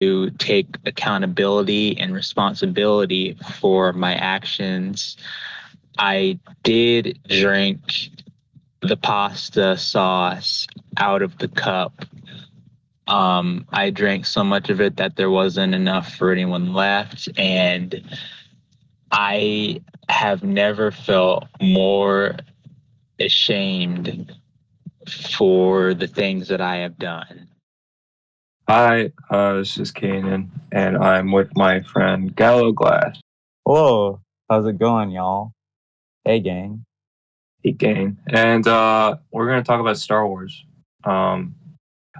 to take accountability and responsibility for my actions. I did drink the pasta sauce out of the cup. I drank so much of it that there wasn't enough for anyone left, and I have never felt more ashamed for the things that I have done. Hi, this is Kanan, and I'm with my friend Gallowglass. Hello, how's it going, y'all? Hey, gang. Hey, gang. And we're going to talk about Star Wars. I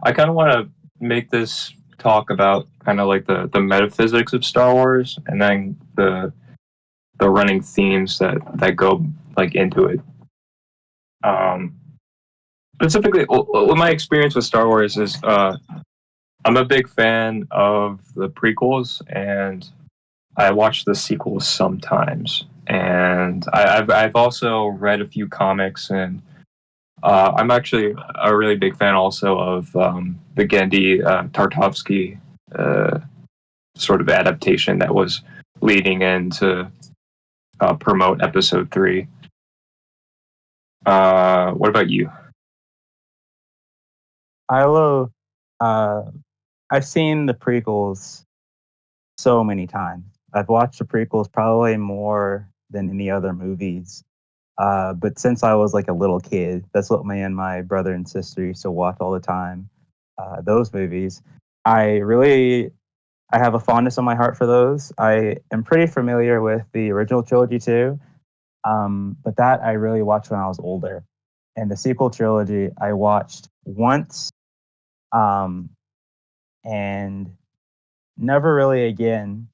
kind of want to make this talk about kind of like the metaphysics of Star Wars, and then the running themes that go like into it. Specifically, what my experience with Star Wars is, I'm a big fan of the prequels, and I watch the sequels sometimes. And I've also read a few comics, and I'm actually a really big fan also of the Genndy Tartakovsky sort of adaptation that was leading in to promote Episode 3. What about you? Hello. I've seen the prequels so many times. I've watched the prequels probably more than any other movies. But since I was like a little kid, that's what me and my brother and sister used to watch all the time. Those movies. I have a fondness in my heart for those. I am pretty familiar with the original trilogy too, but that I really watched when I was older. And the sequel trilogy I watched once, and never really again.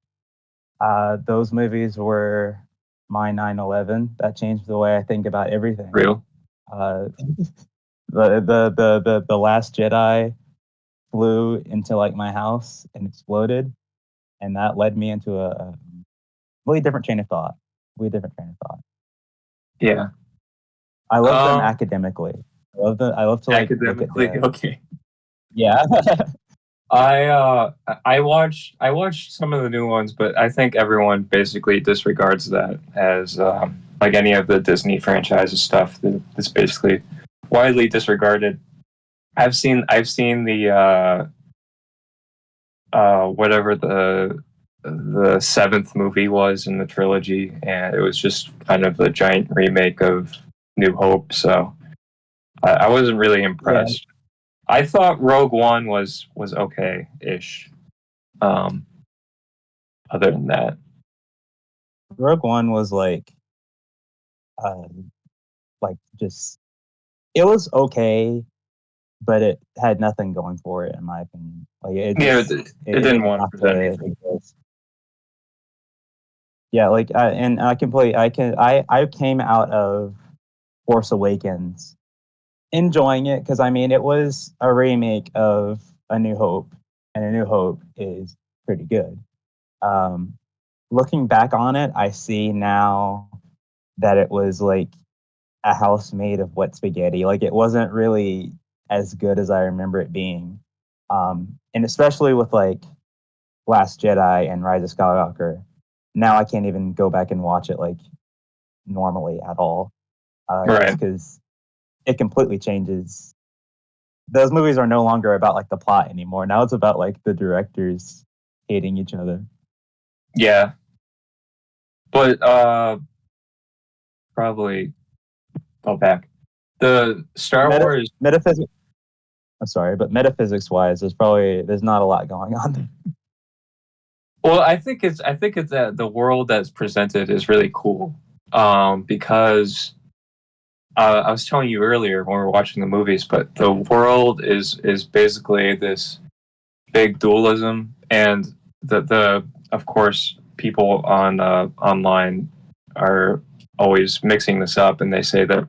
Those movies were my 9/11. That changed the way I think about everything. Real? Uh, the Last Jedi flew into like my house and exploded, and that led me into a really different train of thought. Really different train of thought. Yeah. I love them academically. I love to like academically. look at Okay. Yeah. I watched some of the new ones, but I think everyone basically disregards that as like any of the Disney franchises stuff that's basically widely disregarded. I've seen the whatever the seventh movie was in the trilogy, and it was just kind of a giant remake of New Hope. So I wasn't really impressed. I thought Rogue One was okay-ish. Other than that, Rogue One was like just it was okay, but it had nothing going for it in my opinion. Like it didn't want to present anything. Yeah, like I came out of Force Awakens enjoying it because I mean it was a remake of A New Hope, and A New Hope is pretty good. Looking back on it, I see now that it was like a house made of wet spaghetti. Like it wasn't really as good as I remember it being. And especially with like Last Jedi and Rise of Skywalker, now I can't even go back and watch it like normally at all. Right. Because it completely changes. Those movies are no longer about like the plot anymore. Now it's about like the directors hating each other. Yeah. But probably go back. The Star Wars metaphysics. I'm sorry, but metaphysics wise, there's not a lot going on there. Well, I think it's that the world that's presented is really cool. Because I was telling you earlier when we were watching the movies, but the world is basically this big dualism, and the of course people on online are always mixing this up, and they say that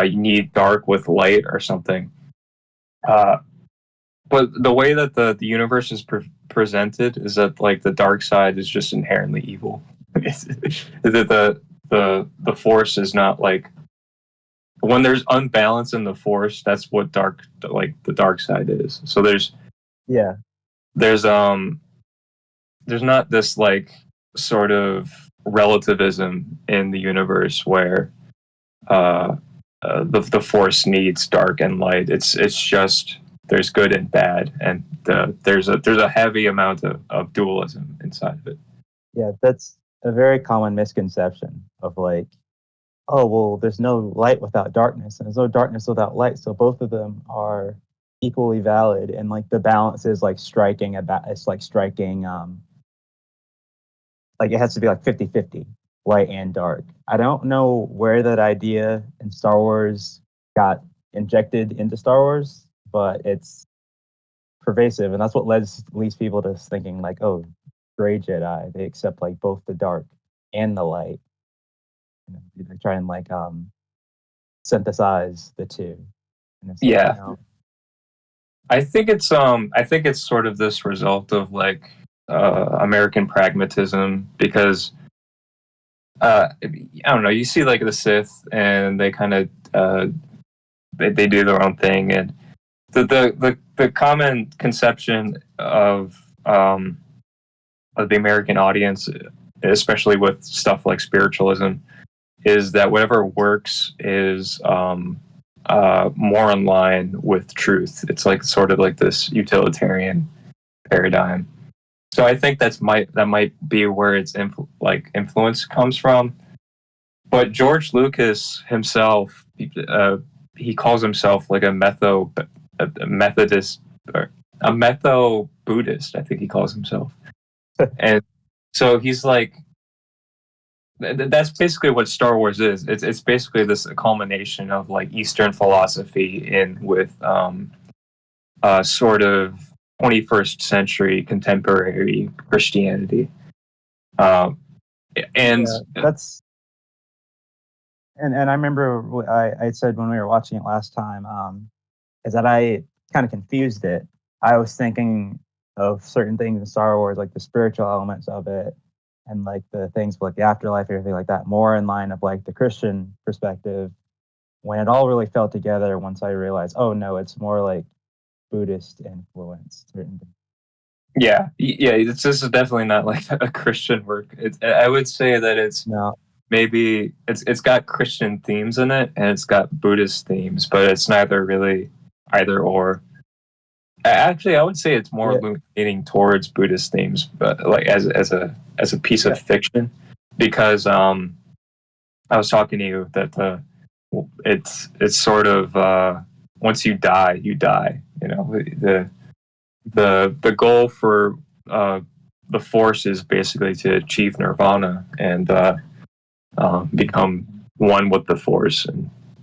you need dark with light or something. But the way that the universe is presented is that like the dark side is just inherently evil. That the force is not like when there's unbalance in the force. That's what the dark side is. So there's there's not this like sort of relativism in the universe where the force needs dark and light. It's just there's good and bad, and there's a heavy amount of dualism inside of it. Yeah, that's a very common misconception of like, oh well, there's no light without darkness, and there's no darkness without light, so both of them are equally valid, and like the balance is like striking about it's like striking like it has to be like 50-50 light and dark. I don't know where that idea in Star Wars got injected into Star Wars, but it's pervasive, and that's what leads people to thinking like, oh, gray Jedi, they accept like both the dark and the light. They try and like synthesize the two. And it's Yeah. like, no. I think it's sort of this result of like American pragmatism, because I don't know, you see like the Sith and they kind of they do their own thing, and the common conception of the American audience, especially with stuff like spiritualism, is that whatever works is more in line with truth. It's like sort of like this utilitarian paradigm. So I think that might be where its influence comes from. But George Lucas himself, he calls himself like a Methodist or a Metho-Buddhist, I think he calls himself. And so he's like, that's basically what Star Wars is. It's basically this culmination of like Eastern philosophy in with sort of 21st century contemporary Christianity. And Yeah, that's and I remember what I said when we were watching it last time, is that I kind of confused it. I was thinking of certain things in Star Wars, like the spiritual elements of it, and like the things like the afterlife, everything like that, more in line of like the Christian perspective. When it all really fell together, once I realized, oh no, it's more like Buddhist influence. Certain things. yeah, this is definitely not like a Christian work. I would say that it's No, maybe it's got Christian themes in it and it's got Buddhist themes, but it's neither really either or. Actually, I would say it's more leaning towards Buddhist themes, but like as a piece of fiction, because I was talking to you that it's sort of once you die, you die. You know, the goal for the Force is basically to achieve nirvana and become one with the Force,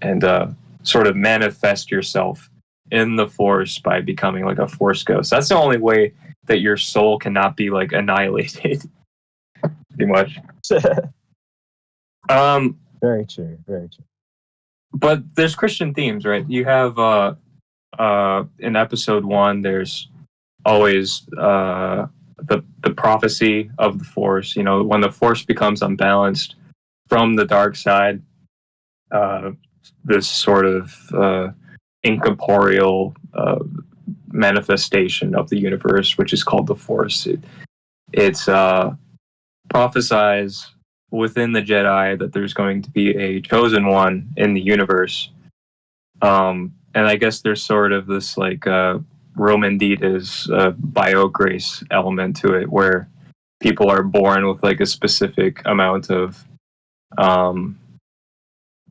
and sort of manifest yourself in the Force by becoming like a Force ghost. That's the only way that your soul cannot be like annihilated. Pretty much. very true, very true. But there's Christian themes, right? You have in episode 1, there's always the prophecy of the Force. You know, when the Force becomes unbalanced from the dark side, this sort of incorporeal manifestation of the universe, which is called the Force. It's prophesies within the Jedi that there's going to be a chosen one in the universe. And I guess there's sort of this like Roman Dita's bio-grace element to it, where people are born with like a specific amount of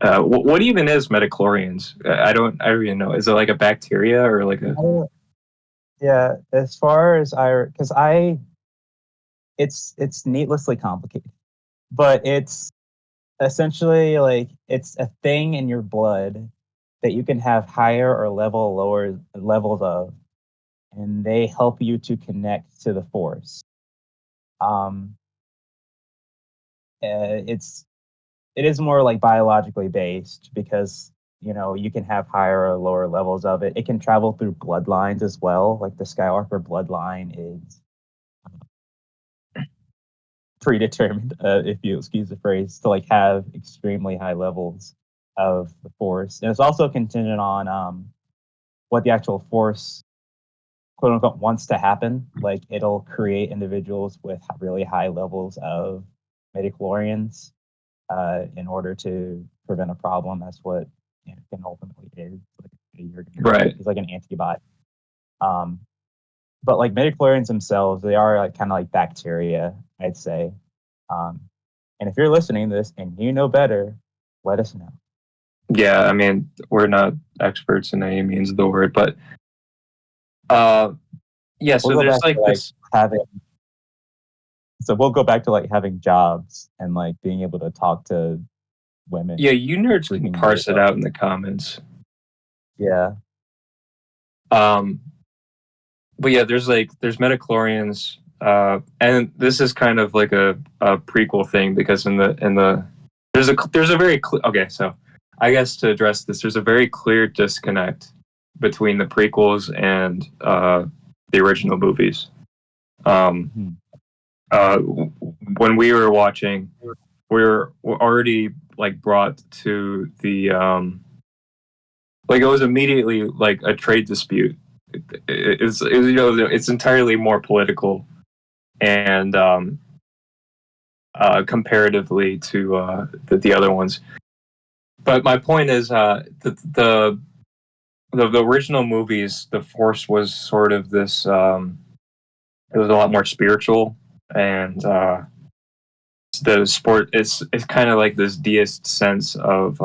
what even is metachlorians? I don't even know. Is it like a bacteria or like a? Yeah, as far as it's needlessly complicated, but it's essentially like it's a thing in your blood that you can have higher or lower levels of, and they help you to connect to the Force. It is more like biologically based because you can have higher or lower levels of it. It can travel through bloodlines as well. Like the Skywalker bloodline is predetermined, if you excuse the phrase, to like have extremely high levels of the Force, and it's also contingent on what the actual Force quote unquote wants to happen. Like it'll create individuals with really high levels of midichlorians in order to prevent a problem. That's what can ultimately is. Right. It's like an antibody. But like midichlorians themselves, they are like kind of like bacteria, I'd say. And if you're listening to this and you know better, let us know. Yeah, I mean, we're not experts in any means of the word, but yeah. So We'll go there's back to, like, this. we'll go back to like having jobs and like being able to talk to women. Yeah, you nerds can Freaking parse it weirdo. out in the comments. Yeah. But yeah, there's metachlorians, and this is kind of like a prequel thing because in the there's a very okay. So I guess to address this, there's a very clear disconnect between the prequels and the original movies. When we were watching, we were already like brought to the like it was immediately like a trade dispute. It's it's entirely more political and comparatively to the other ones. But my point is the original movies, the Force was sort of this. It was a lot more spiritual, and the sport it's kind of like this deist sense of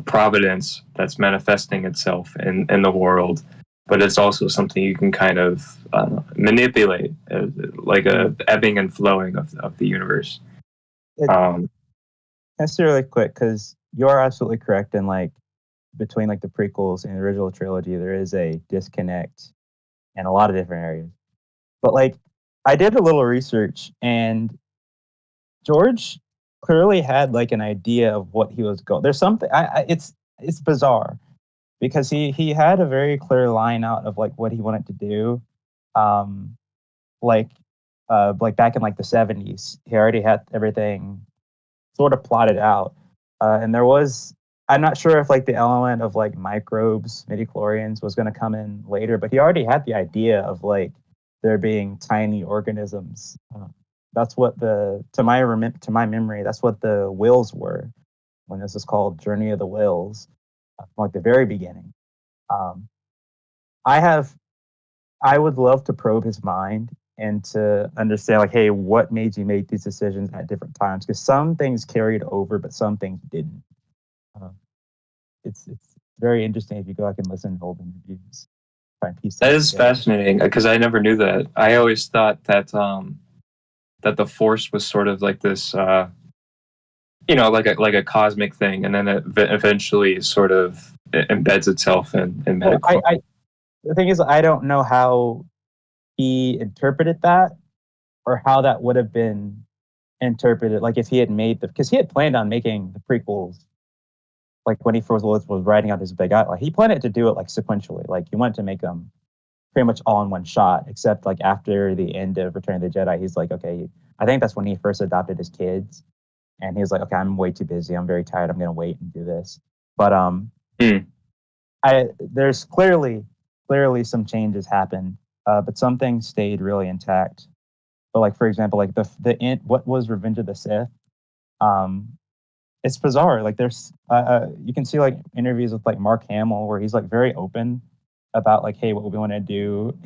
Providence that's manifesting itself in the world, but it's also something you can kind of manipulate, like a ebbing and flowing of the universe. That's really quick because you are absolutely correct. And like between like the prequels and the original trilogy, there is a disconnect in a lot of different areas. But like I did a little research, and George clearly had like an idea of what he was going. There's something. It's bizarre because he had a very clear line out of like what he wanted to do. Um, like back in like the 70s, he already had everything sort of plotted out. And there was, I'm not sure if like the element of like microbes, midichlorians was going to come in later, but he already had the idea of like there being tiny organisms. That's what to my memory, that's what the Wills were when this is called Journey of the Wills, from like the very beginning. Um, I have, I would love to probe his mind and to understand like, hey, what made you make these decisions at different times? Because some things carried over, but some things didn't. Uh, it's very interesting if you go back and listen to old interviews. Try and piece That things is together. fascinating because I never knew that. I always thought that that the Force was sort of like this, like a cosmic thing, and then it eventually sort of embeds itself in Well, medical. the thing is, I don't know how he interpreted that or how that would have been interpreted. Like if he had made because he had planned on making the prequels, like when he first was writing out his big outline, he planned to do it like sequentially. Like he wanted to make them pretty much all in one shot, except like after the end of Return of the Jedi, he's like, okay, I think that's when he first adopted his kids. And he was like, okay, I'm way too busy. I'm very tired. I'm going to wait and do this. But there's clearly some changes happened, but some things stayed really intact. But like for example, like the end, what was Revenge of the Sith? It's bizarre. Like there's you can see like interviews with like Mark Hamill where he's like very open about like, hey, what we want to do,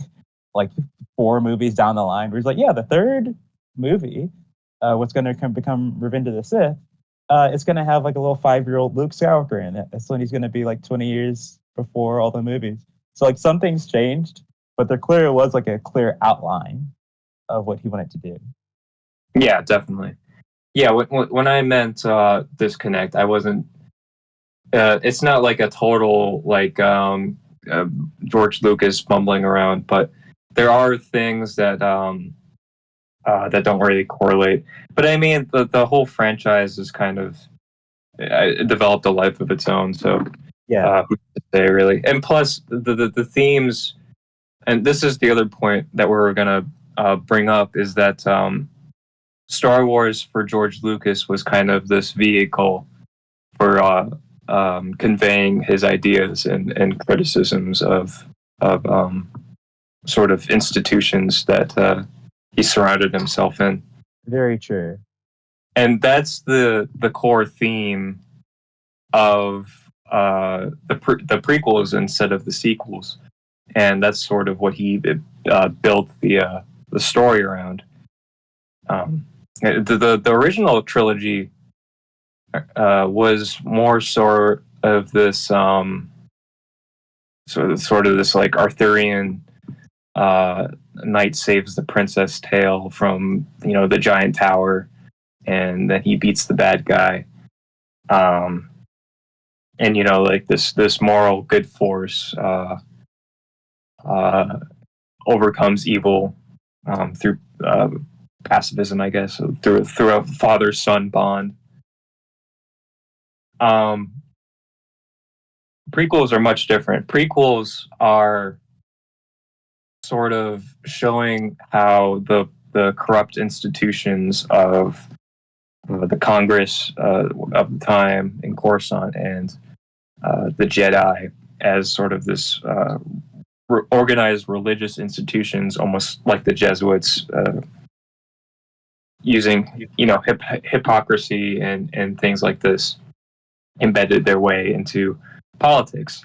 like 4 movies down the line. Where he's like, yeah, the third movie, what's going to become Revenge of the Sith, it's going to have like a little 5-year-old Luke Skywalker in it. That's when he's going to be like 20 years before all the movies. So like some things changed, but there clearly was like a clear outline of what he wanted to do. Yeah, definitely. Yeah, when I meant disconnect, I wasn't. It's not like a total like George Lucas bumbling around, but there are things that that don't really correlate. But I mean, the whole franchise is kind of it developed a life of its own. So Yeah, who's to say really? And plus the themes, and this is the other point that we're gonna bring up is that Star Wars for George Lucas was kind of this vehicle for conveying his ideas and criticisms of sort of institutions that he surrounded himself in. Very true. And that's the core theme of the prequels instead of the sequels, and that's sort of what he built the story around. The original trilogy was more sort of this sort of this like Arthurian knight saves the princess tale from the giant tower, and then he beats the bad guy, and like this moral good force overcomes evil through pacifism, I guess, through a father-son bond. Prequels are much different. Prequels are sort of showing how the corrupt institutions of the Congress of the time in Coruscant and the Jedi as sort of this organized religious institutions, almost like the Jesuits, using hypocrisy and things like this, embedded their way into politics.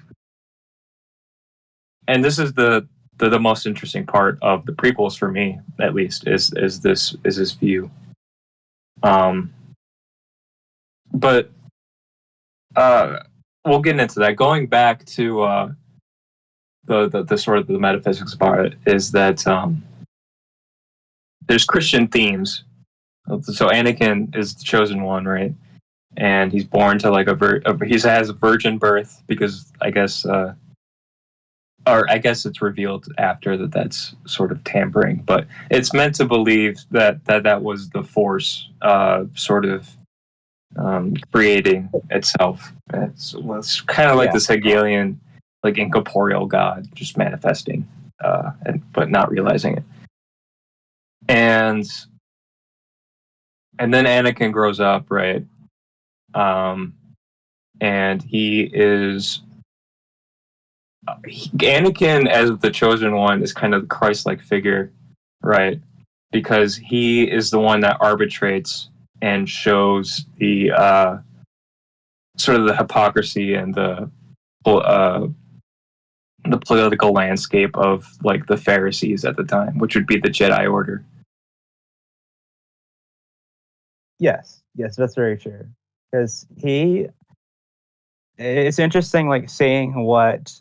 And this is the most interesting part of the prequels for me, at least, is this view. But we'll get into that. Going back to the sort of the metaphysics part is that there's Christian themes. So Anakin is the chosen one, right? And he's born to like he has a virgin birth because I guess, or I guess it's revealed after that's sort of tampering, but it's meant to believe that was the Force sort of creating itself. It's kind of like this Hegelian, like incorporeal God just manifesting, but not realizing it. And then Anakin grows up, right? And Anakin as the chosen one is kind of the Christ-like figure, right? Because he is the one that arbitrates and shows the sort of the hypocrisy and the political landscape of like the Pharisees at the time, which would be the Jedi Order. Yes, that's very true. Because it's interesting, like seeing what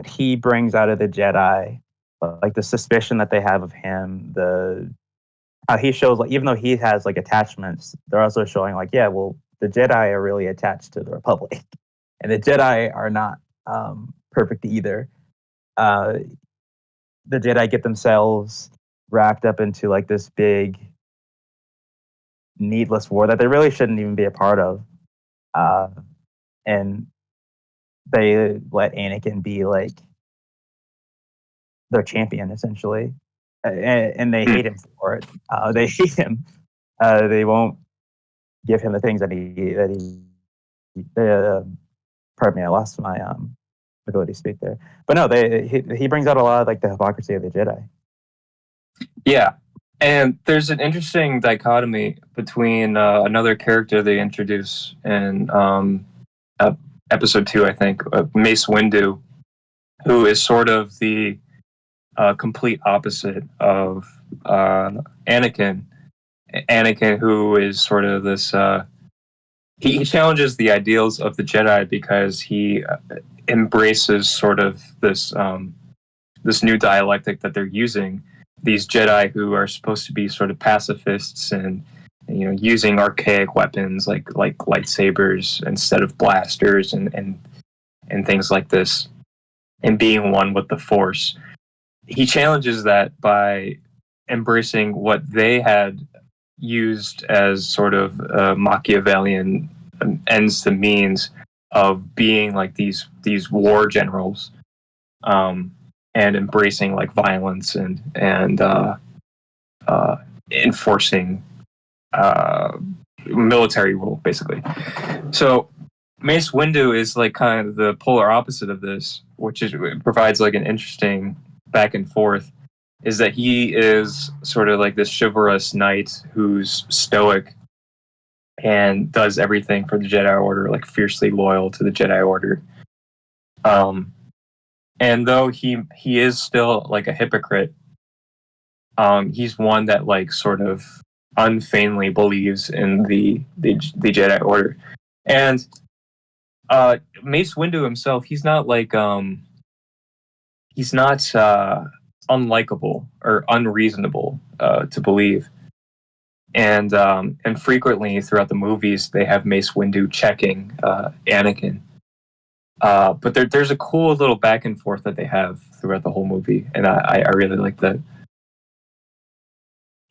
he brings out of the Jedi, like the suspicion that they have of him, how he shows, like, even though he has like attachments, they're also showing like, yeah, well, the Jedi are really attached to the Republic, and the Jedi are not perfect either. The Jedi get themselves wrapped up into like this big, needless war that they really shouldn't even be a part of, and they let Anakin be like their champion essentially, and they hate him for it. They hate him. They won't give him the things that he. Pardon me, I lost my ability to speak there. But no, he brings out a lot of like the hypocrisy of the Jedi. Yeah. And there's an interesting dichotomy between another character they introduce in episode 2, I think, Mace Windu, who is sort of the complete opposite of Anakin. Anakin, who is sort of this, he challenges the ideals of the Jedi because he embraces sort of this this new dialectic that they're using. These Jedi who are supposed to be sort of pacifists and using archaic weapons like lightsabers instead of blasters and things like this, and being one with the Force. He challenges that by embracing what they had used as sort of Machiavellian ends to means of being like these war generals, and embracing like violence and enforcing military rule, basically. So Mace Windu is like kind of the polar opposite of this, which provides like an interesting back and forth is that he is sort of like this chivalrous knight who's stoic and does everything for the Jedi Order, like fiercely loyal to the Jedi Order. And though he is still like a hypocrite, he's one that like sort of unfeignedly believes in the Jedi Order. And Mace Windu himself, he's not like he's not unlikable or unreasonable to believe. And frequently throughout the movies, they have Mace Windu checking Anakin. But there's a cool little back and forth that they have throughout the whole movie, and I really like that.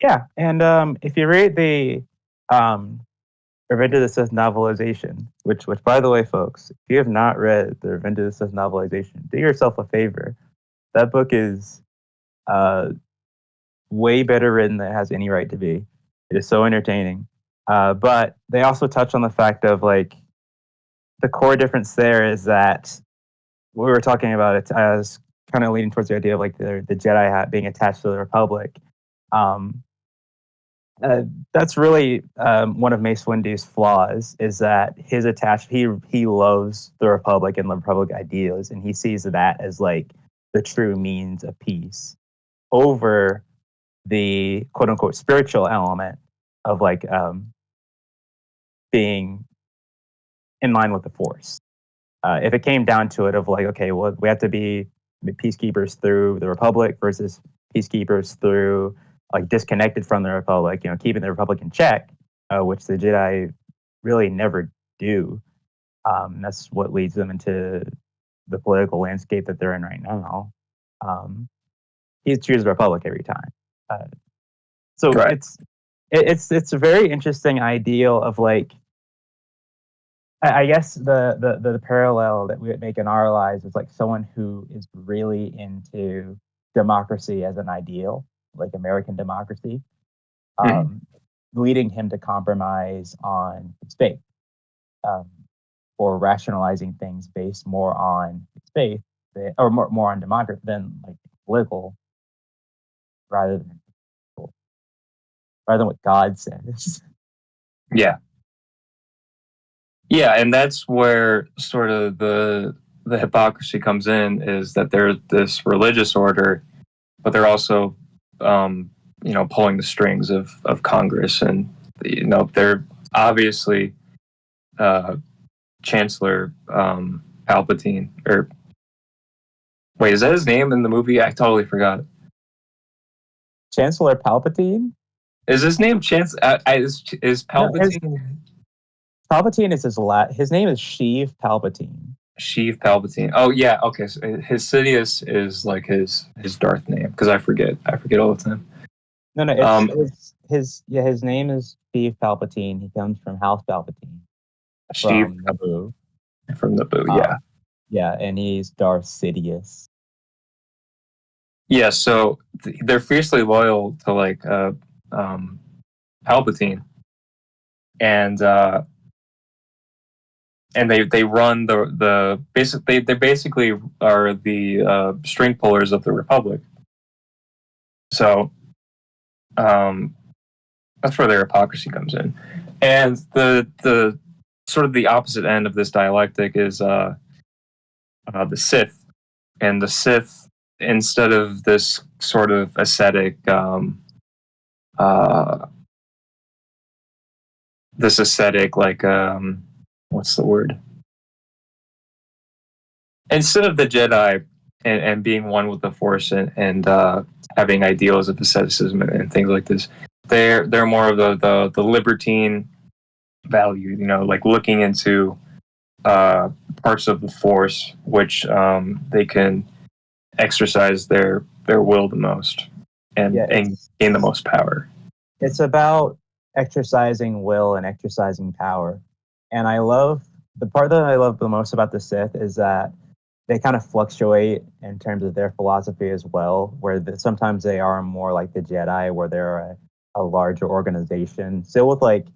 Yeah, and if you read the Revenge of the Sith novelization, which by the way, folks, if you have not read the Revenge of the Sith novelization, do yourself a favor. That book is way better written than it has any right to be. It is so entertaining. But they also touch on the fact of like the core difference there is that we were talking about it as kind of leaning towards the idea of like the Jedi hat being attached to the Republic. That's really one of Mace Windu's flaws is that his he loves the Republic and the Republic ideals, and he sees that as like the true means of peace over the quote unquote spiritual element of like being in line with the Force. If it came down to it of like, okay, well, we have to be peacekeepers through the Republic versus peacekeepers through like disconnected from the Republic, you know, keeping the Republic in check, which the Jedi really never do. That's what leads them into the political landscape that they're in right now. He chooses the Republic every time. So Right. it's a very interesting ideal of like, I guess the parallel that we would make in our lives is like someone who is really into democracy as an ideal, like American democracy, leading him to compromise on his faith, or rationalizing things based more on his faith, or more on democracy than like political, rather than what God says. Yeah. Yeah, and that's where sort of the hypocrisy comes in, is that they're this religious order, but they're also pulling the strings of Congress, and they're obviously Chancellor Palpatine, or wait, is that his name in the movie? I totally forgot. Chancellor Palpatine? Is his name is Palpatine? No, Palpatine is his name is Sheev Palpatine. Sheev Palpatine. Oh yeah, okay. So his Sidious is like his Darth name, because I forget all the time. No, it's his name is Sheev Palpatine. He comes from House Palpatine. From Naboo. From Naboo, yeah. Yeah, and he's Darth Sidious. Yeah, so they're fiercely loyal to like Palpatine, and they run the basically they basically are the string pullers of the Republic. So that's where their hypocrisy comes in, and the sort of the opposite end of this dialectic is the Sith, and the Sith, instead of this sort of ascetic like what's the word? Instead of the Jedi and being one with the Force and having ideals of asceticism and things like this, they're more of the libertine value, like looking into parts of the Force which they can exercise their will the most and gain the most power. It's about exercising will and exercising power. And the part that I love the most about the Sith is that they kind of fluctuate in terms of their philosophy as well, where sometimes they are more like the Jedi, where they're a larger organization, still with like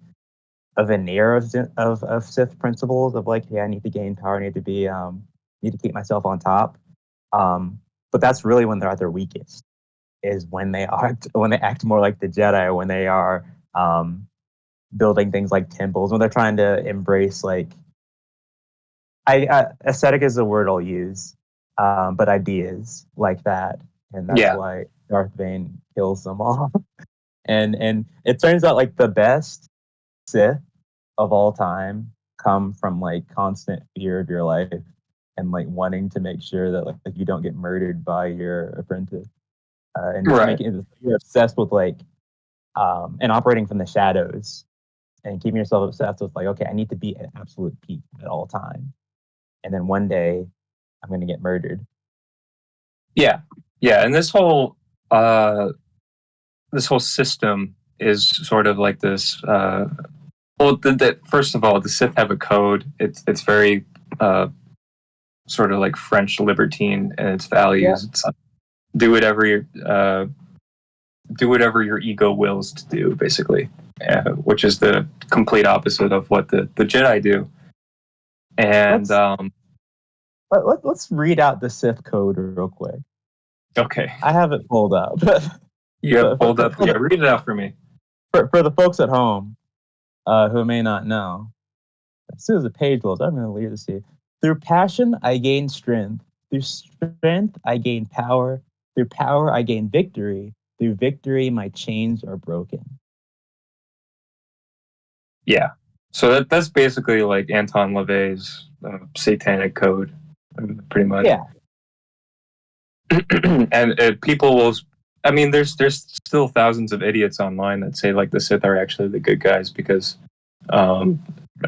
a veneer of Sith principles of like, hey, I need to gain power, I need to keep myself on top. but that's really when they're at their weakest. Is when they act more like the Jedi, when they are building things like temples, when they're trying to embrace like aesthetic is the word I'll use, but ideas like that, and that's Yeah. why Darth Bane kills them all. and it turns out like the best Sith of all time come from like constant fear of your life and like wanting to make sure that like you don't get murdered by your apprentice, and just Right. making you're obsessed with like and operating from the shadows and keeping yourself obsessed with like, okay, I need to be at absolute peak at all time, and then one day I'm going to get murdered. Yeah. And this whole system is sort of like this. First of all, the Sith have a code. It's very sort of like French libertine in its values. Yeah. It's do whatever your ego wills to do, basically, which is the complete opposite of what the Jedi do. And let's read out the Sith code real quick. Okay. I have it pulled up. You have it pulled up? Yeah, read it out for me. For the folks at home who may not know, as soon as the page loads, I'm going to leave this to you. Through passion, I gain strength. Through strength, I gain power. Through power, I gain victory. Through victory, my chains are broken. Yeah. So that's basically like Anton LaVey's satanic code, pretty much. Yeah. And people will... I mean, there's still thousands of idiots online that say like the Sith are actually the good guys because, I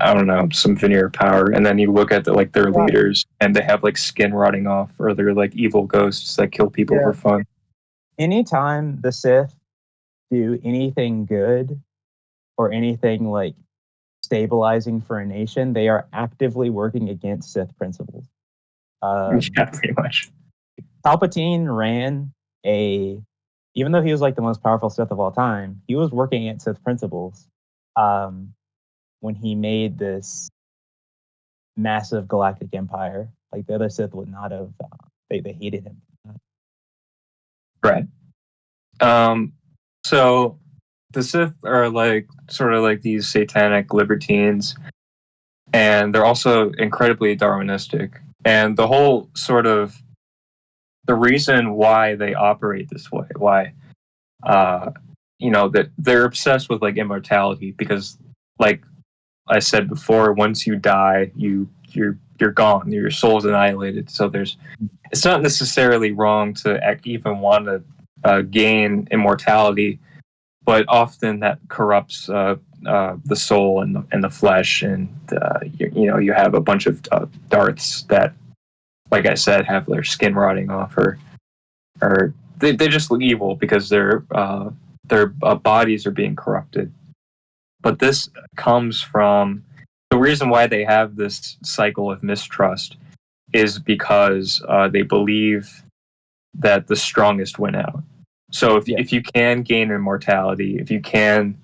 don't know, some veneer power. And then you look at their leaders and they have like skin rotting off, or they're like evil ghosts that kill people for fun. Anytime the Sith do anything good or anything like stabilizing for a nation, they are actively working against Sith principles. Yeah, pretty much. Palpatine ran even though he was like the most powerful Sith of all time, he was working against Sith principles when he made this massive galactic empire. Like the other Sith would not have, they hated him. Right. So the Sith are like sort of like these satanic libertines, and they're also incredibly Darwinistic. And the whole sort of the reason why they operate this way, why that they're obsessed with like immortality, because like I said before, once you die, you're gone, your soul's annihilated. So it's not necessarily wrong to even want to gain immortality, but often that corrupts the soul and the flesh, and you have a bunch of Darths that, like I said, have their skin rotting off, or they just look evil because their bodies are being corrupted. But this comes from the reason why they have this cycle of mistrust is because they believe that the strongest win out. So if you can gain immortality, if you can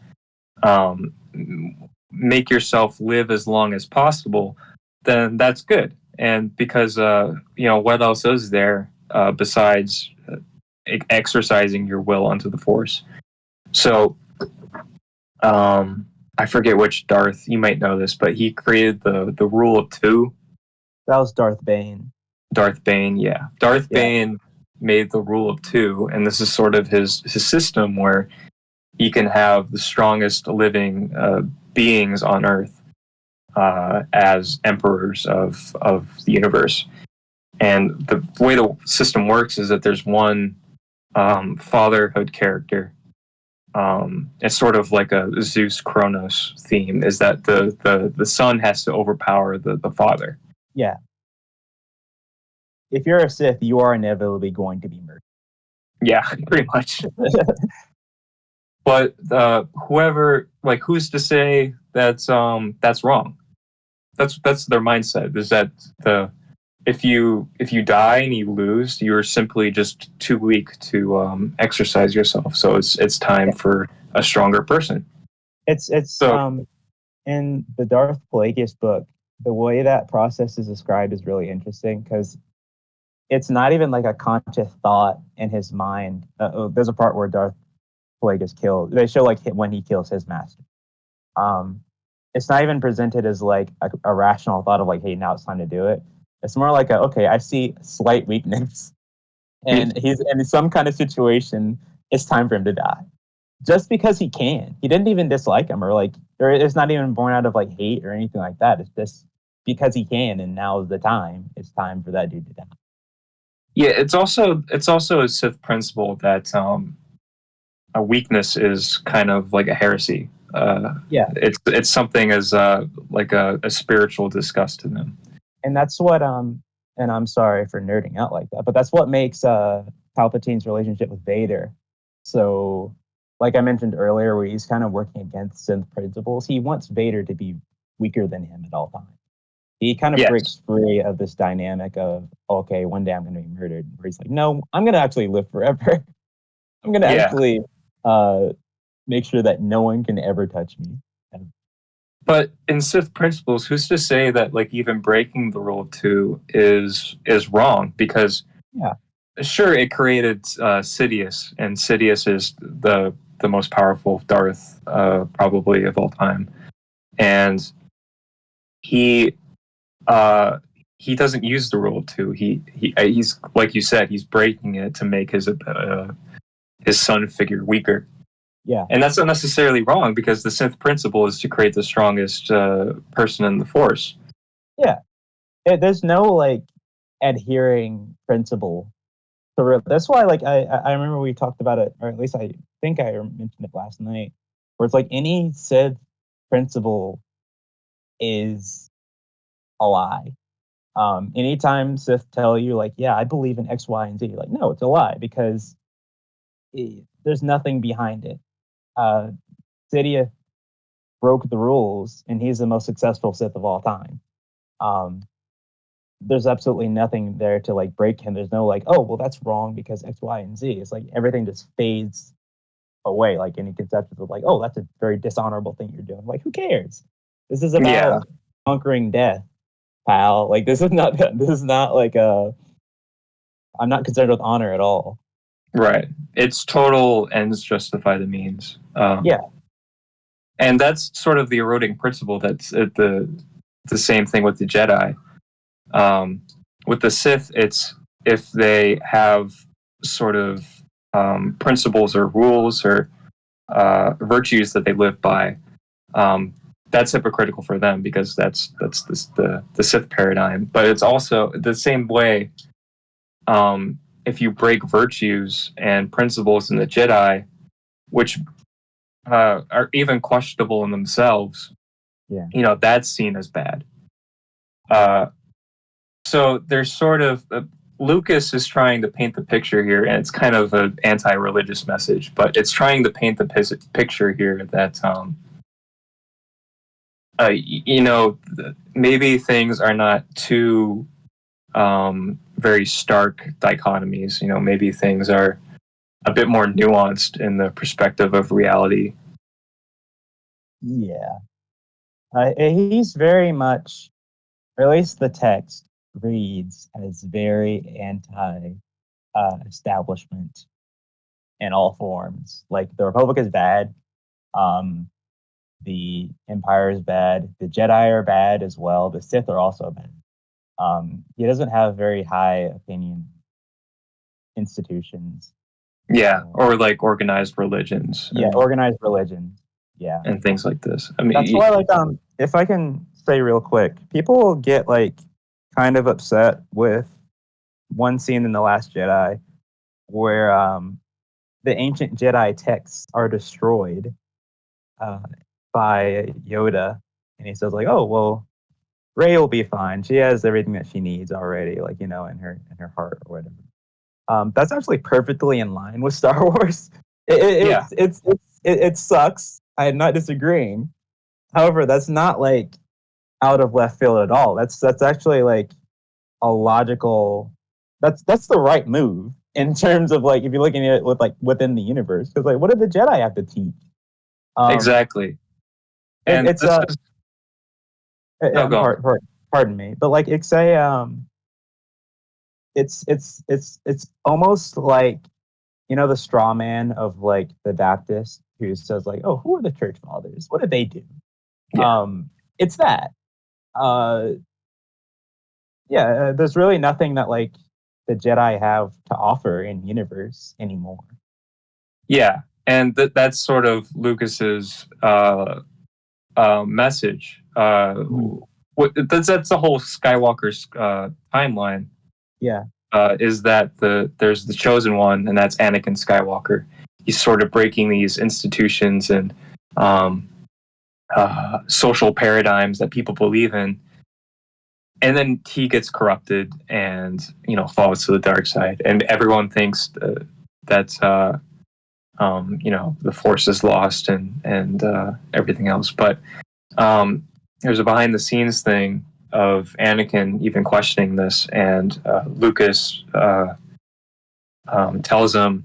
make yourself live as long as possible, then that's good. And because what else is there besides exercising your will onto the Force? So I forget which Darth, you might know this, but he created the rule of two. That was Darth Bane. Darth Bane, yeah. Bane made the rule of two, and this is sort of his system where he can have the strongest living beings on Earth as emperors of the universe. And the way the system works is that there's one fatherhood character. It's sort of like a Zeus Kronos theme, is that the son has to overpower the father. Yeah. If you're a Sith, you are inevitably going to be murdered. Yeah, pretty much. But who's to say that's wrong? That's their mindset. Is that if you die and you lose, you're simply just too weak to exercise yourself. So it's time for a stronger person. It's in the Darth Plagueis book, the way that process is described is really interesting because it's not even like a conscious thought in his mind. There's a part where Darth Plagueis killed. They show like when he kills his master. It's not even presented as like a rational thought of like, hey, now it's time to do it. It's more like okay, I see slight weakness, and he's in some kind of situation. It's time for him to die, just because he can. He didn't even dislike him, or like, or it's not even born out of like hate or anything like that. It's just because he can, and now is the time. It's time for that dude to die. Yeah, it's also a Sith principle that a weakness is kind of like a heresy. It's something as like a spiritual disgust to them. And that's what and I'm sorry for nerding out like that, but that's what makes Palpatine's relationship with Vader. So, like I mentioned earlier, where he's kind of working against Sith principles, he wants Vader to be weaker than him at all times. He kind of breaks free of this dynamic of, okay, one day I'm going to be murdered. Where he's like, no, I'm going to actually live forever. I'm going to actually make sure that no one can ever touch me. But in Sith principles, who's to say that like even breaking the rule of two is wrong? Because sure, it created Sidious, and Sidious is the most powerful Darth probably of all time, and he doesn't use the rule of two. He's like you said, he's breaking it to make his son figure weaker. Yeah, and that's not necessarily wrong because the Sith principle is to create the strongest person in the Force. Yeah, there's no like adhering principle. So that's why, like, I remember we talked about it, or at least I think I mentioned it last night, where it's like any Sith principle is a lie. Anytime Sith tell you like, yeah, I believe in X, Y, and Z, like, no, it's a lie because there's nothing behind it. Sidious broke the rules, and he's the most successful Sith of all time. There's absolutely nothing there to like break him. There's no like, oh, well, that's wrong because X, Y, and Z. It's like everything just fades away. Like any conception of like, oh, that's a very dishonorable thing you're doing. Like, who cares? This is about conquering death, pal. Like this is not like I'm not concerned with honor at all. Right. It's total ends justify the means. And that's sort of the eroding principle. That's the same thing with the Jedi. With the Sith, it's if they have sort of principles or rules or virtues that they live by, that's hypocritical for them because that's the Sith paradigm. But it's also the same way. If you break virtues and principles in the Jedi, which are even questionable in themselves, that's seen as bad. So there's sort of Lucas is trying to paint the picture here, and it's kind of an anti-religious message, but it's trying to paint the picture here that maybe things are not too very stark dichotomies. Maybe things are a bit more nuanced in the perspective of reality. Yeah, he's very much, or at least the text reads as very anti-establishment in all forms. Like the Republic is bad, the Empire is bad, the Jedi are bad as well. The Sith are also bad. He doesn't have very high opinion institutions. Yeah, or like organized religions. Yeah, organized religions. Yeah, and things like this. I mean, that's why, like, if I can say real quick, people get like kind of upset with one scene in The Last Jedi where the ancient Jedi texts are destroyed by Yoda, and he says like, "Oh well, Rey will be fine. She has everything that she needs already, like in her heart or whatever." That's actually perfectly in line with Star Wars. It sucks. I am not disagreeing. However, that's not like out of left field at all. That's actually like a logical. That's the right move in terms of like if you're looking at it with like within the universe. Because like, what did the Jedi have to teach? Exactly. And it's pardon me, but like it's a it's almost like, you know, the straw man of like the Baptist who says like, oh, who are the church fathers? What did they do? Yeah. It's that. Uh, there's really nothing that like the Jedi have to offer in universe anymore. Yeah, and that's sort of Lucas's message. That's the whole Skywalker's timeline. Yeah. Is that there's the chosen one, and that's Anakin Skywalker. He's sort of breaking these institutions and social paradigms that people believe in, and then he gets corrupted and falls to the dark side, and everyone thinks that the Force is lost and everything else. But there's a behind the scenes thing of Anakin even questioning this, and Lucas tells him,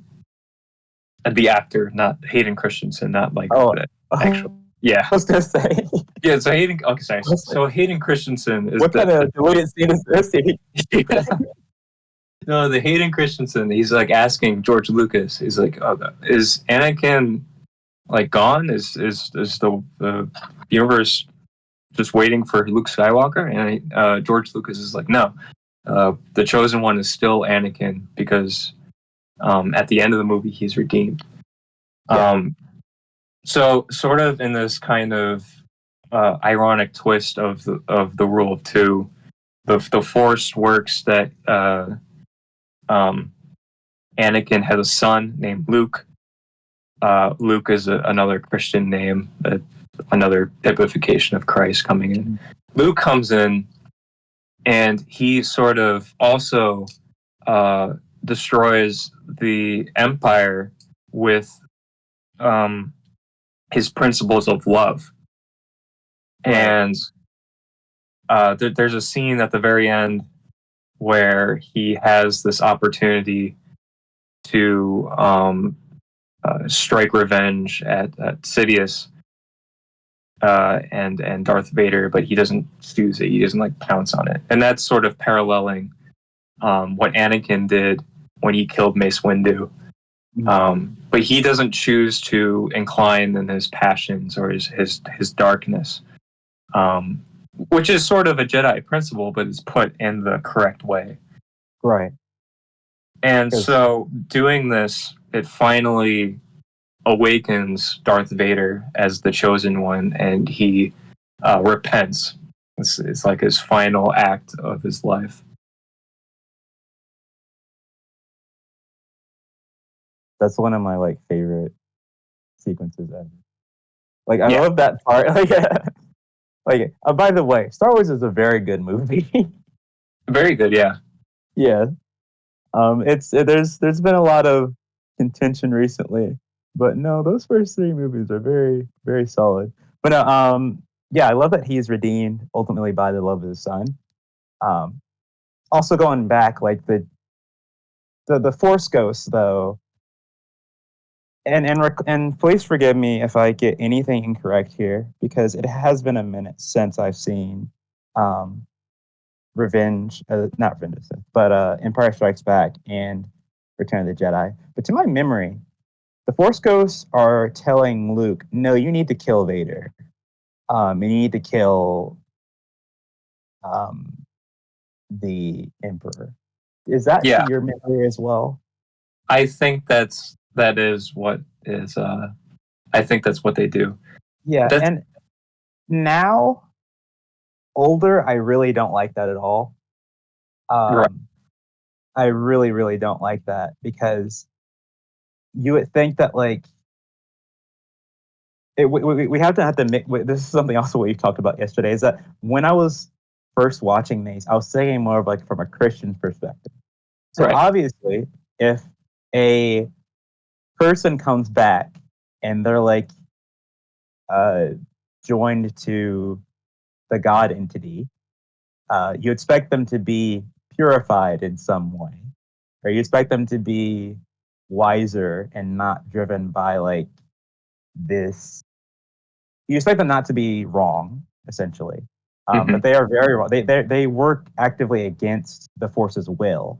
the actor, not Hayden Christensen, not like the actual. Yeah, I was gonna say. Yeah, so Hayden. Okay, sorry. So Hayden Christensen is what kind of deleted scene is this? No, the Hayden Christensen. He's like asking George Lucas. He's like, "Is Anakin like gone? Is the universe just waiting for Luke Skywalker?" And George Lucas is like, "No, the chosen one is still Anakin because at the end of the movie he's redeemed." Yeah. So sort of in this kind of ironic twist of the rule of two, the Force works that Anakin has a son named Luke. Luke is another Christian name, another typification of Christ coming in. Luke comes in, and he sort of also destroys the Empire with his principles of love. And there's a scene at the very end where he has this opportunity to strike revenge at Sidious and Darth Vader, but he doesn't choose it. He doesn't like pounce on it, and that's sort of paralleling what Anakin did when he killed Mace Windu. But he doesn't choose to incline in his passions or his darkness, which is sort of a Jedi principle, but it's put in the correct way. Right. And so doing this, it finally awakens Darth Vader as the chosen one, and he repents. It's like his final act of his life. That's one of my like favorite sequences ever. Like I love that part. By the way, Star Wars is a very good movie. Very good, yeah. Yeah. There's been a lot of contention recently, but no, those first three movies are very, very solid. But I love that he's redeemed ultimately by the love of his son. Also going back, like the Force Ghost though, and please forgive me if I get anything incorrect here, because it has been a minute since I've seen not Revenge of the Sith, but Empire Strikes Back and Return of the Jedi. But to my memory, the Force Ghosts are telling Luke, no, you need to kill Vader. And you need to kill the Emperor. Is that to your memory as well? I think that is what is. I think that's what they do. Yeah, and now, older, I really don't like that at all. Right. I really, really don't like that, because you would think that like we have to admit, this is something also we talked about yesterday, is that when I was first watching these, I was thinking more of like from a Christian perspective. So obviously, if a person comes back and they're like joined to the God entity, you expect them to be purified in some way, or you expect them to be wiser and not driven by like this. You expect them not to be wrong, essentially, but they are very wrong. They work actively against the Force's will.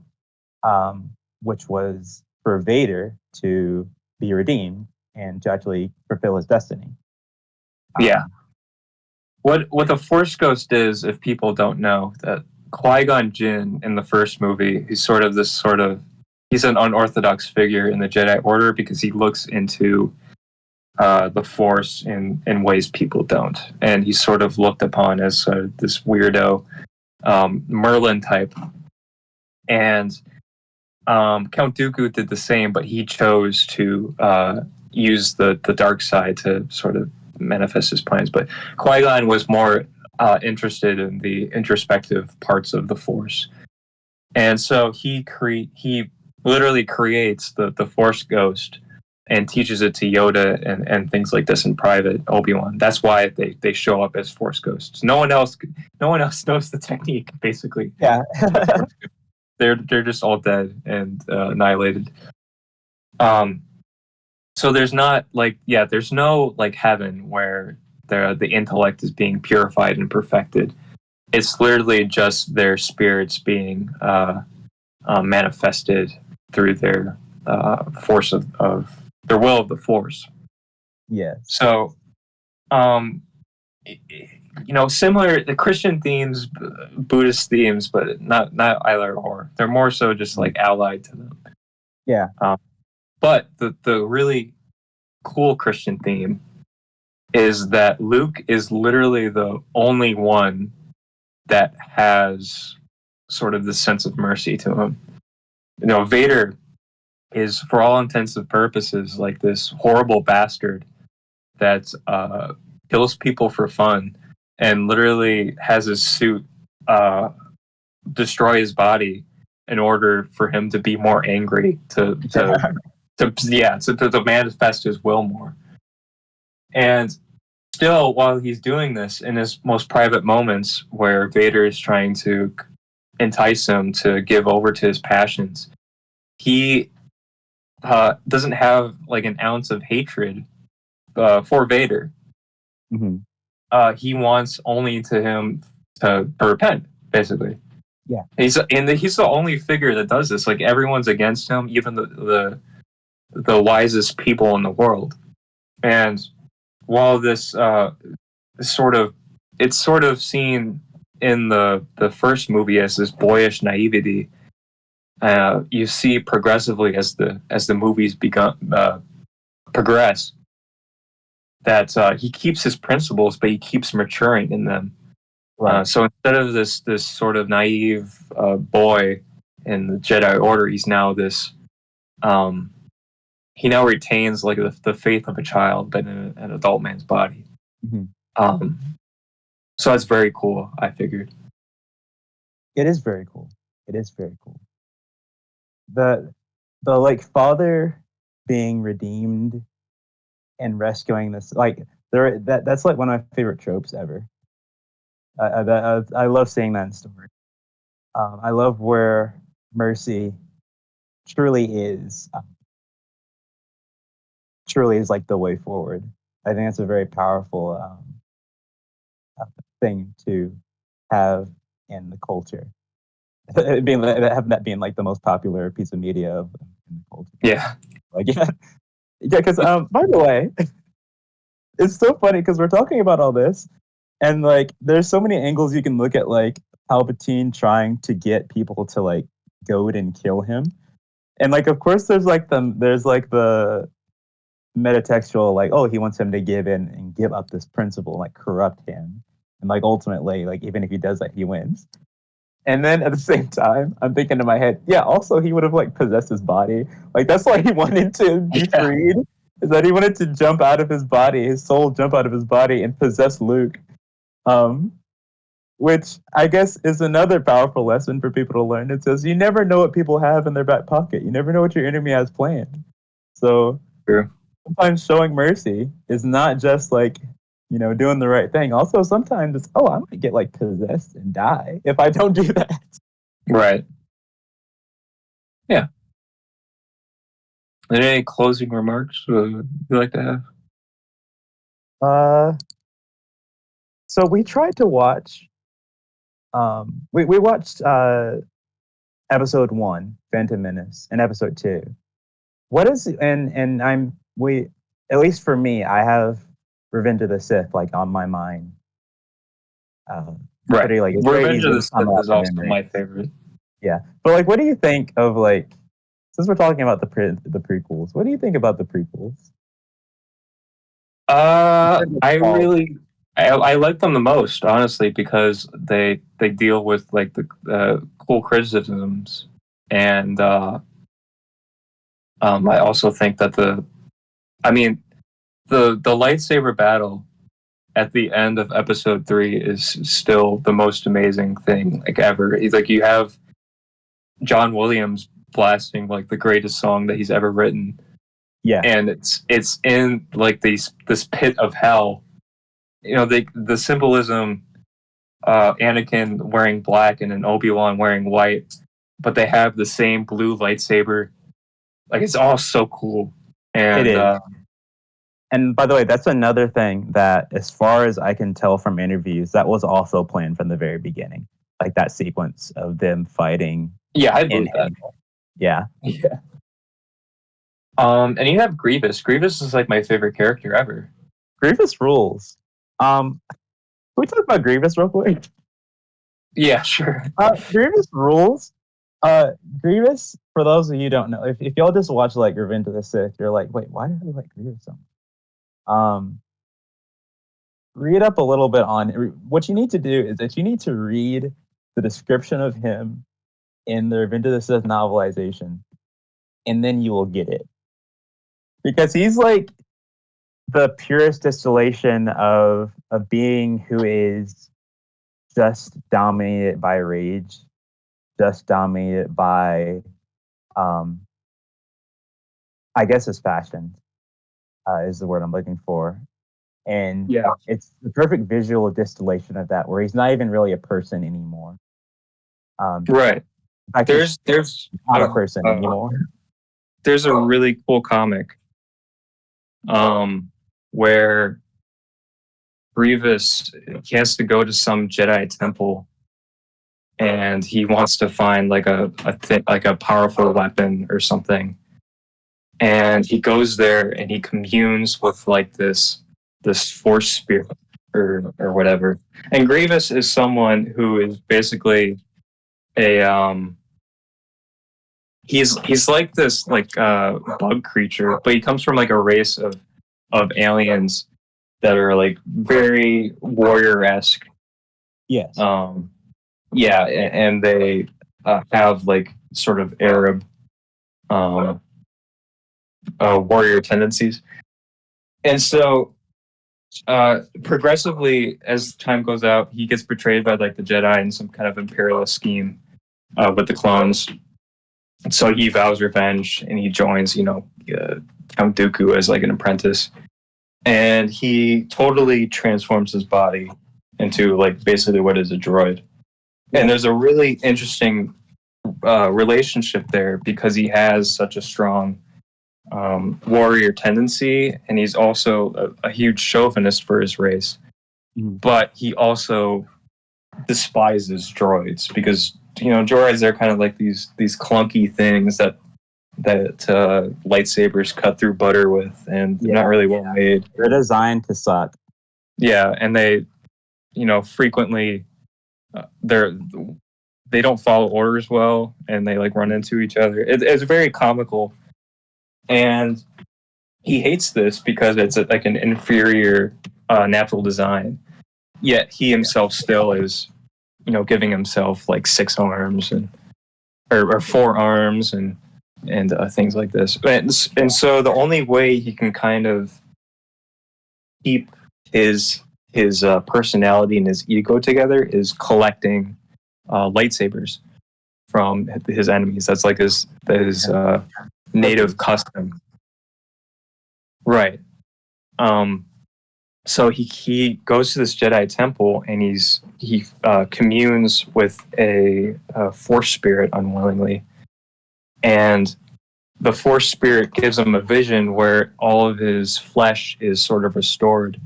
which was for Vader to be redeemed and to actually fulfill his destiny. Yeah. What the Force Ghost is, if people don't know, that Qui-Gon Jinn in the first movie, he's an unorthodox figure in the Jedi Order because he looks into the Force in ways people don't, and he's sort of looked upon as this weirdo Merlin type. And Count Dooku did the same, but he chose to use the dark side to sort of manifest his plans. But Qui-Gon was more interested in the introspective parts of the Force, and so he literally creates the Force Ghost and teaches it to Yoda and things like this in private. Obi-Wan. That's why they show up as Force Ghosts. No one else knows the technique. Basically, Yeah. they're just all dead and annihilated. So there's not there's no like heaven where the intellect is being purified and perfected. It's literally just their spirits being manifested through their force of their will of the Force. Yes. So, similar the Christian themes, Buddhist themes, but not either or. They're more so just like allied to them. Yeah. But the really cool Christian theme is that Luke is literally the only one that has sort of this sense of mercy to him. Vader is, for all intents and purposes, like this horrible bastard that kills people for fun and literally has his suit destroy his body in order for him to be more angry, to manifest his will more. And still, while he's doing this in his most private moments, where Vader is trying to entice him to give over to his passions, he doesn't have like an ounce of hatred for Vader. Mm-hmm. He wants only to him to repent, basically. Yeah, he's the only figure that does this. Like, everyone's against him, even the wisest people in the world. And while this it's sort of seen in the first movie as this boyish naivety, you see progressively as the movies progress that he keeps his principles, but he keeps maturing in them. right. So instead of this sort of naive boy in the Jedi Order, he's now this. He now retains like the faith of a child, but in an adult man's body. Mm-hmm. So that's very cool, I figured. It is very cool. The like father being redeemed and rescuing this, like that's like one of my favorite tropes ever. I love seeing that in stories. I love where mercy truly is like the way forward. I think that's a very powerful thing to have in the culture. Having that being like the most popular piece of media in the culture. Yeah. Like yeah. Because by the way, it's so funny because we're talking about all this, and like there's so many angles you can look at, like Palpatine trying to get people to like goad and kill him, and like of course there's the metatextual, like, oh, he wants him to give in and give up this principle, like corrupt him, and like ultimately, like even if he does that, he wins. And then at the same time, I'm thinking in my head, yeah, also he would have like possessed his body. Like that's why he wanted to be freed, is that he wanted to jump out of his body, his soul jump out of his body and possess Luke. Which I guess is another powerful lesson for people to learn. It says you never know what people have in their back pocket. You never know what your enemy has planned. So True. Sometimes showing mercy is not just like, doing the right thing. Also, sometimes it's, oh, I might get like possessed and die if I don't do that. Right. Yeah. Any closing remarks you'd like to have? So we tried to watch. We watched episode 1, Phantom Menace, and episode 2. What is and we at least for me, I have Revenge of the Sith like on my mind. Right. Pretty, like, it's very Revenge easy of to the come Sith up is in also memory. my favorite. Yeah, but like, what do you think of, like, since we're talking about the prequels? What do you think about the prequels? I like them the most, honestly, because they deal with like the cool criticisms, and I also think that the lightsaber battle at the end of episode 3 is still the most amazing thing like ever. Like, you have John Williams blasting like the greatest song that he's ever written. Yeah, And it's in like this pit of hell. You know, the symbolism, Anakin wearing black and then Obi-Wan wearing white, but they have the same blue lightsaber. Like, it's all so cool. And it is. And by the way, that's another thing that, as far as I can tell from interviews, that was also planned from the very beginning. Like, that sequence of them fighting. yeah, I believe that. Yeah. Yeah. And you have Grievous. Grievous is like my favorite character ever. Grievous rules. Can we talk about Grievous real quick? Yeah, sure. Grievous rules. Grievous, for those of you who don't know, if y'all just watch like Revenge of the Sith, you're like, wait, why do we like Grievous so much? Read up a little bit on what you need to do is that you need to read the description of him in the Revenge of the Sith novelization, and then you will get it. Because he's like the purest distillation of a being who is just dominated by rage, just dominated by, I guess, his passion is the word I'm looking for. And Yeah. it's the perfect visual distillation of that, where he's not even really a person anymore. Right. There's not a person anymore. There's a really cool comic where Grievous, he has to go to some Jedi temple, and he wants to find like a powerful weapon or something. And he goes there and he communes with like this force spirit or whatever. And Grievous is someone who is basically a he's like this like bug creature, but he comes from like a race of aliens that are like very warrior-esque. Yes. Yeah, and they have like sort of Arab warrior tendencies. And so progressively, as time goes out, he gets betrayed by like the Jedi in some kind of imperialist scheme with the clones. So he vows revenge, and he joins, Count Dooku as like an apprentice. And he totally transforms his body into like basically what is a droid. And there's a really interesting relationship there, because he has such a strong warrior tendency, and he's also a huge chauvinist for his race. But he also despises droids, because droids are kind of like these clunky things that lightsabers cut through butter with, and they're not really well made. They're designed to suck. Yeah, and they frequently they don't follow orders well, and they like run into each other. It's very comical, and he hates this because it's like an inferior natural design. Yet he himself still is, giving himself like 6 arms or 4 arms and things like this. And so the only way he can kind of keep his personality and his ego together is collecting lightsabers from his enemies. That's like his native custom. Right. So he goes to this Jedi temple, and he communes with a force spirit unwillingly, and the force spirit gives him a vision where all of his flesh is sort of restored,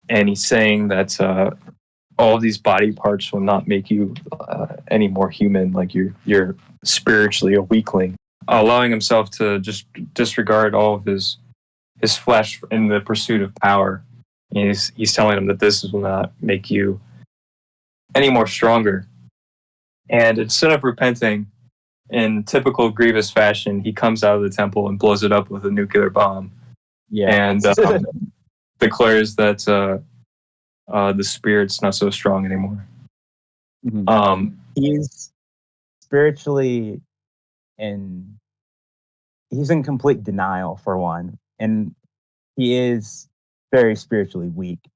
and he's saying that all of these body parts will not make you any more human. Like you're spiritually a weakling, allowing himself to just disregard all of his flesh in the pursuit of power. And he's telling him that this will not make you any more stronger. And instead of repenting, in typical Grievous fashion, he comes out of the temple and blows it up with a nuclear bomb. Yeah. And declares that the spirit's not so strong anymore. Mhm. He's spiritually he's in complete denial, for one, and he is very spiritually weak.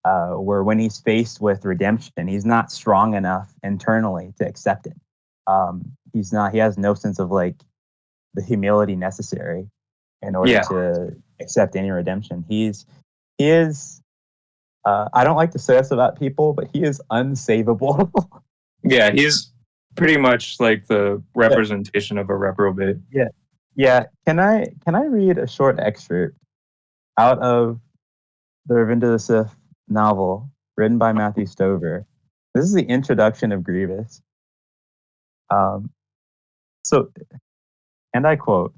Where when he's faced with redemption, he's not strong enough internally to accept it. He's not. He has no sense of like the humility necessary in order to accept any redemption. He is. I don't like to say this about people, but he is unsavable. Yeah, he's pretty much like the representation of a reprobate. Yeah. Can I read a short excerpt out of the Revenge of the Sith novel written by Matthew Stover? This is the introduction of Grievous. So, and I quote,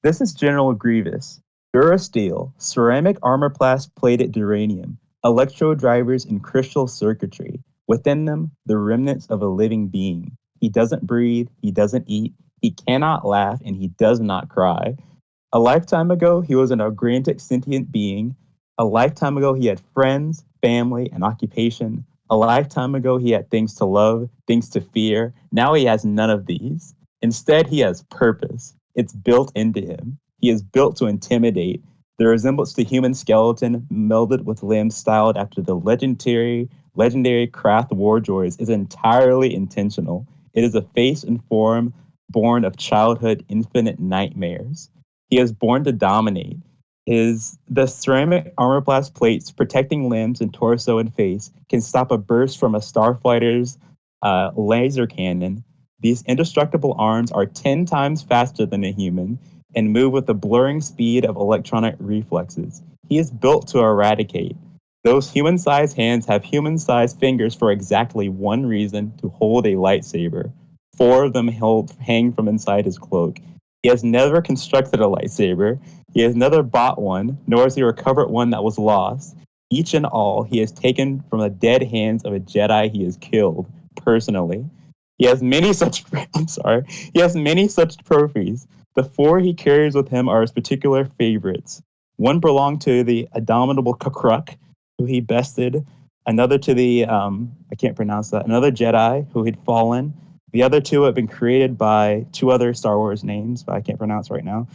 "This is General Grievous, Durasteel, ceramic armor-plast plated duranium, electrode drivers and crystal circuitry. Within them, the remnants of a living being. He doesn't breathe, he doesn't eat, he cannot laugh, and he does not cry. A lifetime ago, he was an organic sentient being. A lifetime ago, he had friends, family, and occupation. A lifetime ago, he had things to love, things to fear. Now he has none of these. Instead, he has purpose. It's built into him. He is built to intimidate. The resemblance to human skeleton melded with limbs styled after the legendary Krath war droids is entirely intentional. It is a face and form born of childhood infinite nightmares. He is born to dominate. The ceramic armor-plast plates protecting limbs and torso and face can stop a burst from a starfighter's laser cannon. These indestructible arms are 10 times faster than a human and move with the blurring speed of electronic reflexes. He is built to eradicate. Those human-sized hands have human-sized fingers for exactly one reason: to hold a lightsaber. 4 of them hang from inside his cloak. He has never constructed a lightsaber. He has never bought one, nor has he recovered one that was lost. Each and all he has taken from the dead hands of a Jedi he has killed personally. He has many such He has many such trophies. The 4 he carries with him are his particular favorites. One belonged to the abominable Kakruk, who he bested. Another to the I can't pronounce that. Another Jedi who had fallen. The other 2 have been created by 2 other Star Wars names, but I can't pronounce right now,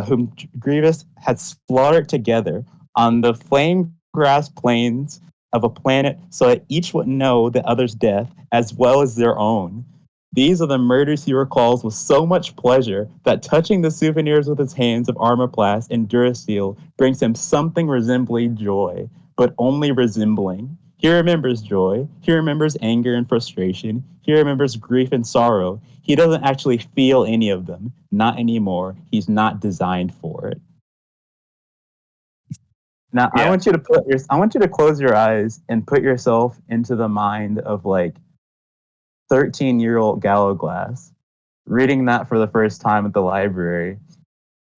whom Grievous had slaughtered together on the flame grass plains of a planet so that each would know the other's death as well as their own. These are the murders he recalls with so much pleasure that touching the souvenirs with his hands of armor-plast and durasteel brings him something resembling joy, but only resembling. He remembers joy. He remembers anger and frustration. He remembers grief and sorrow. He doesn't actually feel any of them. Not anymore. He's not designed for it. Now, I want you to close your eyes and put yourself into the mind of like 13-year-old Gallowglass reading that for the first time at the library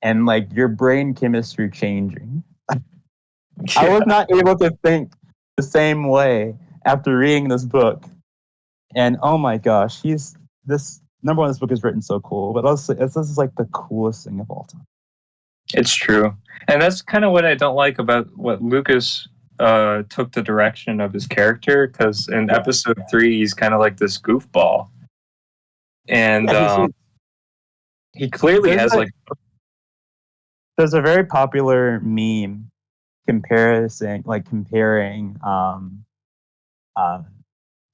and like your brain chemistry changing. I was not able to think the same way after reading this book. And oh my gosh, this number one, this book is written so cool, but also this is like the coolest thing of all time. It's true. And that's kind of what I don't like about what Lucas took the direction of his character, because in episode 3, he's kind of like this goofball. And he clearly has like... There's a very popular meme comparing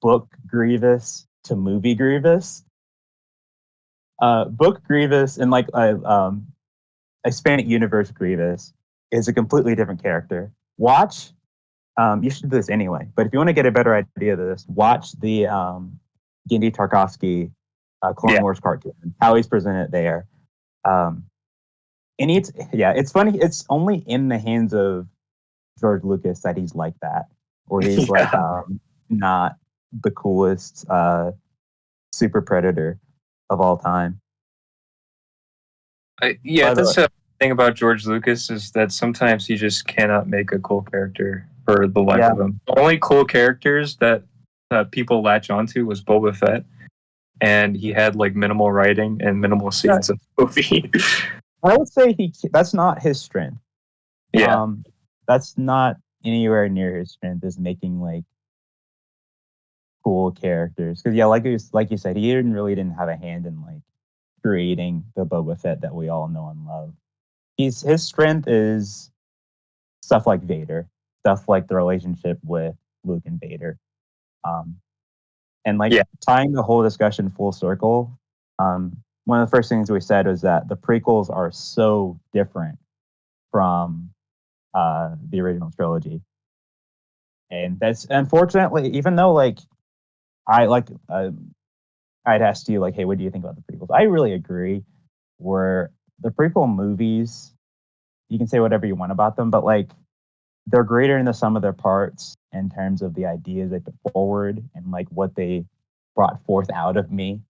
book Grievous to movie Grievous. Book Grievous and like Hispanic universe Grievous is a completely different character. Watch, you should do this anyway, but if you want to get a better idea of this, watch the Genndy Tartakovsky Clone Wars cartoon, how he's presented there. And it's funny. It's only in the hands of George Lucas that he's like that, or he's not the coolest super predator of all time. Yeah, that's the thing about George Lucas is that sometimes he just cannot make a cool character for the life of him. The only cool characters that people latch onto was Boba Fett, and he had like minimal writing and minimal scenes in the movie. I would say that's not his strength. Yeah. That's not anywhere near his strength, is making like cool characters. Because like you said, he didn't have a hand in like creating the Boba Fett that we all know and love. His strength is stuff like Vader, stuff like the relationship with Luke and Vader, and like tying the whole discussion full circle. One of the first things we said was that the prequels are so different from the original trilogy, and that's unfortunately, even though like I like I'd asked you like, hey, what do you think about the prequels? I really agree. Where the prequel movies, you can say whatever you want about them, but like they're greater in the sum of their parts in terms of the ideas they put forward and like what they brought forth out of me,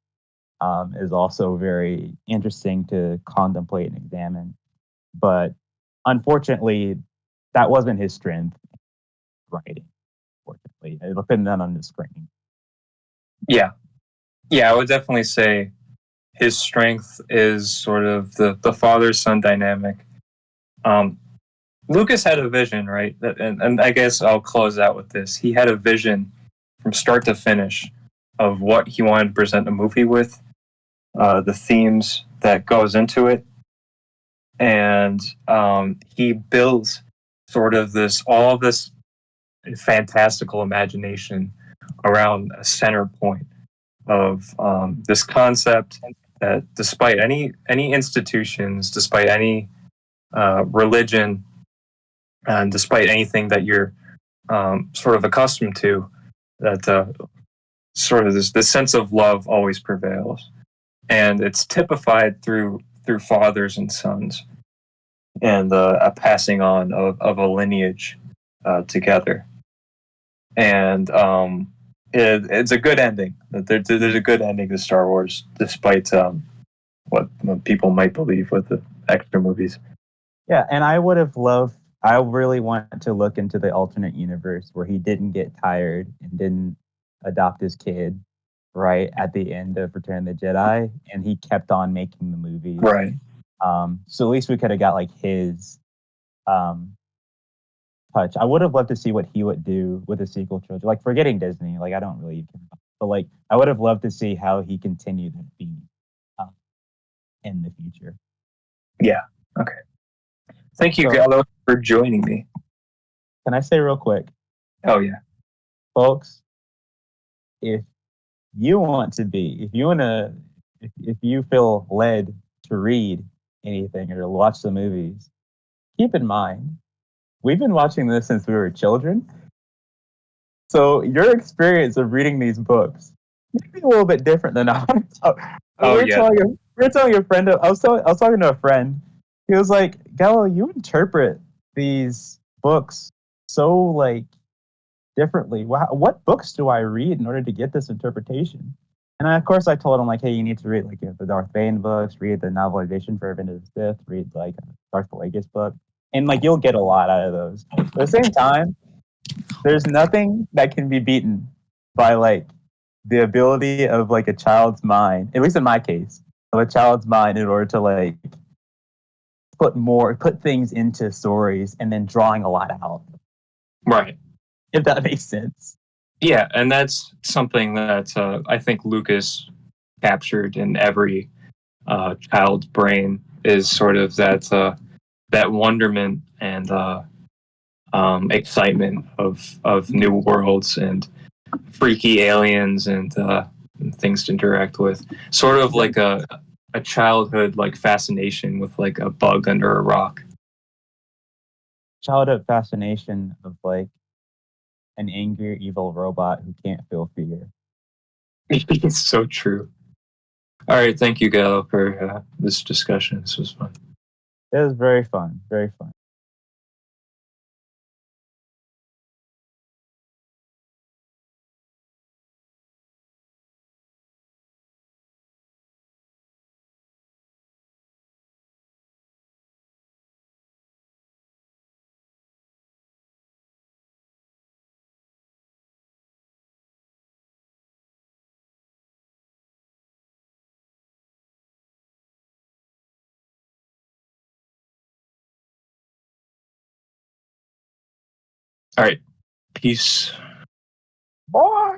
is also very interesting to contemplate and examine. But unfortunately, that wasn't his strength, writing. Unfortunately, it'll put that on the screen. Yeah, I would definitely say his strength is sort of the father-son dynamic. Lucas had a vision, right? And I guess I'll close out with this. He had a vision from start to finish of what he wanted to present the movie with, the themes that goes into it, and he builds sort of all this fantastical imagination around a center point of this concept that, despite any institutions, despite any religion, and despite anything that you're sort of accustomed to, that sort of this sense of love always prevails, and it's typified through fathers and sons, and a passing on of a lineage together, and it's a good ending. There's a good ending to Star Wars, despite what people might believe with the extra movies. Yeah, and I really want to look into the alternate universe where he didn't get tired and didn't adopt his kid right at the end of Return of the Jedi, and he kept on making the movies. Right. So at least we could have got like his touch. I would have loved to see what he would do with a sequel trilogy. Like, forgetting Disney, like I don't really care about, but like I would have loved to see how he continued the theme in the future. Yeah. Okay. Thank you, Gallow, for joining me. Can I say real quick? Oh yeah, folks, if you feel led to read anything or to watch the movies, keep in mind we've been watching this since we were children. So your experience of reading these books may be a little bit different than ours. We were telling a friend. I was talking to a friend. He was like, "Gallo, you interpret these books so like differently. What books do I read in order to get this interpretation?" And of course, I told him like, "Hey, you need to read like the Darth Bane books, read the novelization for Revenge of the Sith, read like Darth Plagueis book, and like you'll get a lot out of those." But at the same time, there's nothing that can be beaten by like the ability of like a child's mind, at least in my case, of a child's mind in order to like put things into stories and then drawing a lot out. Right. If that makes sense. Yeah, and that's something that I think Lucas captured in every child's brain, is sort of that wonderment and excitement of new worlds and freaky aliens and things to interact with. Sort of like a childhood like fascination with like a bug under a rock. Childhood fascination of like an angry, evil robot who can't feel fear. It's so true. All right, thank you, Gallo, for this discussion. This was fun. It was very fun. Very fun. All right. Peace. Boy.